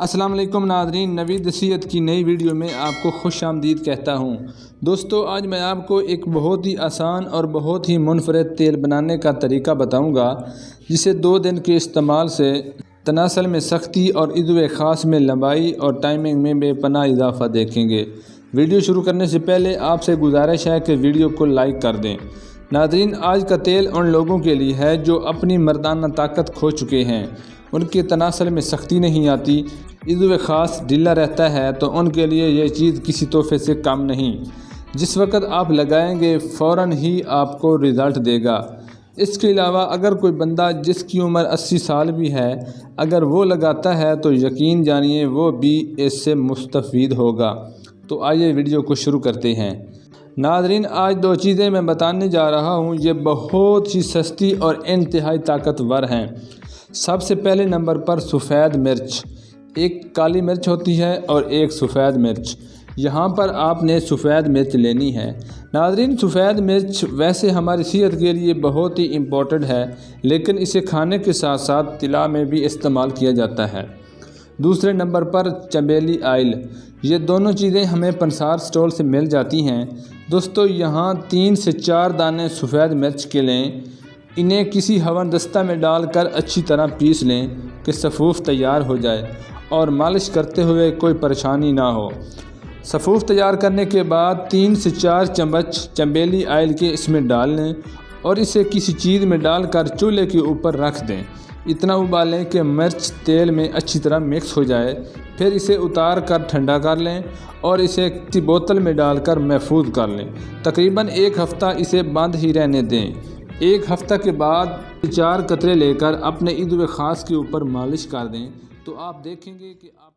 अस्सलाम वालेकुम नाज़रीन, नवीद नसीहत की नई वीडियो में आपको खुश आमदीद कहता हूँ। दोस्तों, आज मैं आपको एक बहुत ही आसान और बहुत ही मुनफरद तेल बनाने का तरीका बताऊँगा, जिसे 2 दिन के इस्तेमाल से तनासल में सख्ती और इज़्वे ख़ास में लंबाई और टाइमिंग में बेपनाह इजाफ़ा देखेंगे। वीडियो शुरू करने से पहले आपसे गुजारिश है कि वीडियो को लाइक कर दें। नाज़रीन, आज का तेल उन लोगों के लिए है जो अपनी मर्दाना ताकत खो चुके हैं, उनके तनासल में सख्ती नहीं आती, इज़्वे ख़ास ढीला रहता है, तो उनके लिए यह चीज़ किसी तोहफे से कम नहीं। जिस वक्त आप लगाएंगे फ़ौरन ही आपको रिज़ल्ट देगा। इसके अलावा अगर कोई बंदा जिसकी उम्र 80 साल भी है, अगर वो लगाता है तो यकीन जानिए वो भी इससे मुस्तफ़ीद होगा। तो आइए वीडियो को शुरू करते हैं। नाज़रीन, आज 2 चीज़ें मैं बताने जा रहा हूँ, ये बहुत ही सस्ती और इंतहाई ताकतवर हैं। सबसे पहले नंबर पर सफ़ेद मिर्च। एक काली मिर्च होती है और एक सफ़ेद मिर्च। यहाँ पर आपने सफ़ेद मिर्च लेनी है। नाज़रीन, सफ़ेद मिर्च वैसे हमारी सेहत के लिए बहुत ही इम्पोर्टेंट है, लेकिन इसे खाने के साथ साथ तिला में भी इस्तेमाल किया जाता है। दूसरे नंबर पर चमेली आयल। ये दोनों चीज़ें हमें पंसार स्टोर से मिल जाती हैं। दोस्तों, यहाँ 3 से 4 दाने सफ़ेद मिर्च के लें। इन्हें किसी हवनदस्ता में डालकर अच्छी तरह पीस लें कि सफ़ूफ तैयार हो जाए और मालिश करते हुए कोई परेशानी ना हो। सफ़ूफ तैयार करने के बाद 3 से 4 चम्मच चमेली आयल के इसमें डाल लें और इसे किसी चीज़ में डालकर चूल्हे के ऊपर रख दें। इतना उबालें कि मिर्च तेल में अच्छी तरह मिक्स हो जाए। फिर इसे उतार कर ठंडा कर लें और इसे किसी बोतल में डालकर महफूज कर लें। तकरीबन 1 हफ़्ता इसे बंद ही रहने दें। 1 हफ़्ता के बाद 4 कतरे लेकर अपने इज़्वे ख़ास के ऊपर मालिश कर दें, तो आप देखेंगे कि आप